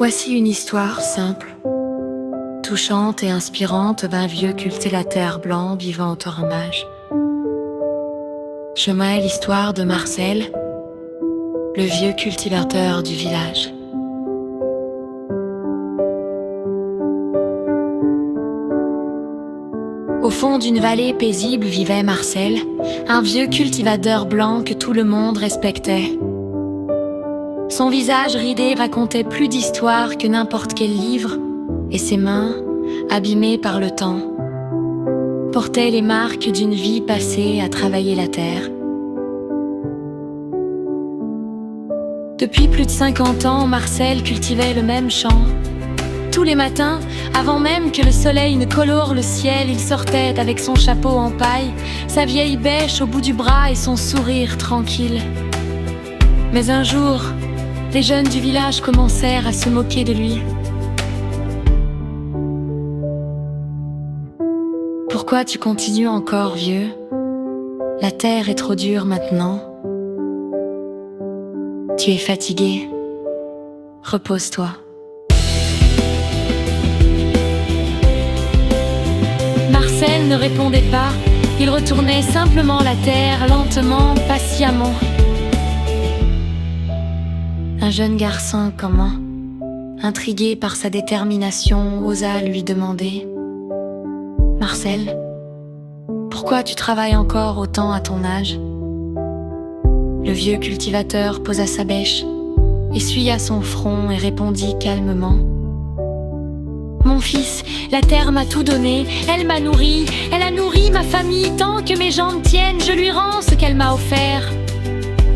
Voici une histoire simple, touchante et inspirante d'un vieux cultivateur blanc vivant au Toramage. Je mets l'histoire de Marcel, le vieux cultivateur du village. Au fond d'une vallée paisible vivait Marcel, un vieux cultivateur blanc que tout le monde respectait. Son visage ridé racontait plus d'histoires que n'importe quel livre, et ses mains, abîmées par le temps, portaient les marques d'une vie passée à travailler la terre. Depuis plus de 50 ans, Marcel cultivait le même champ. Tous les matins, avant même que le soleil ne colore le ciel, il sortait avec son chapeau en paille, sa vieille bêche au bout du bras et son sourire tranquille. Mais un jour, les jeunes du village commencèrent à se moquer de lui. « Pourquoi tu continues encore, vieux? La terre est trop dure maintenant. Tu es fatigué. Repose-toi. » Marcel ne répondait pas, il retournait simplement la terre, lentement, patiemment. Un jeune garçon, comment, intrigué par sa détermination, osa lui demander: « Marcel, pourquoi tu travailles encore autant à ton âge ?» Le vieux cultivateur posa sa bêche, essuya son front et répondit calmement: « Mon fils, la terre m'a tout donné, elle m'a nourri, elle a nourri ma famille. Tant que mes jambes tiennent, je lui rends ce qu'elle m'a offert.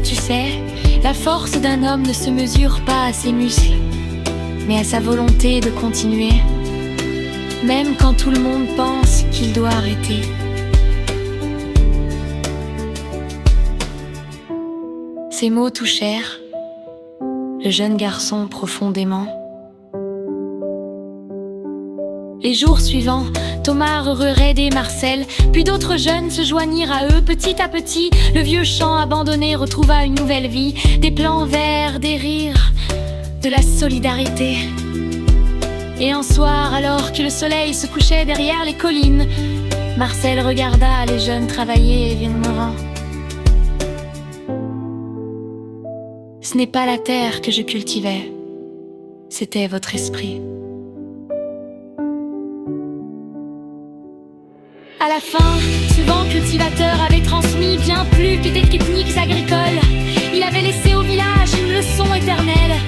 Tu sais, la force d'un homme ne se mesure pas à ses muscles, mais à sa volonté de continuer, même quand tout le monde pense qu'il doit arrêter. » Ces mots touchèrent le jeune garçon profondément. Les jours suivants, Thomas heureux aidait Marcel, puis d'autres jeunes se joignirent à eux. Petit à petit, le vieux champ abandonné retrouva une nouvelle vie, des plants verts, des rires, de la solidarité. Et un soir, alors que le soleil se couchait derrière les collines, Marcel regarda les jeunes travailler et murmura: « Ce n'est pas la terre que je cultivais, c'était votre esprit. » À la fin, ce vent cultivateur avait transmis bien plus que des techniques agricoles. Il avait laissé au village une leçon éternelle.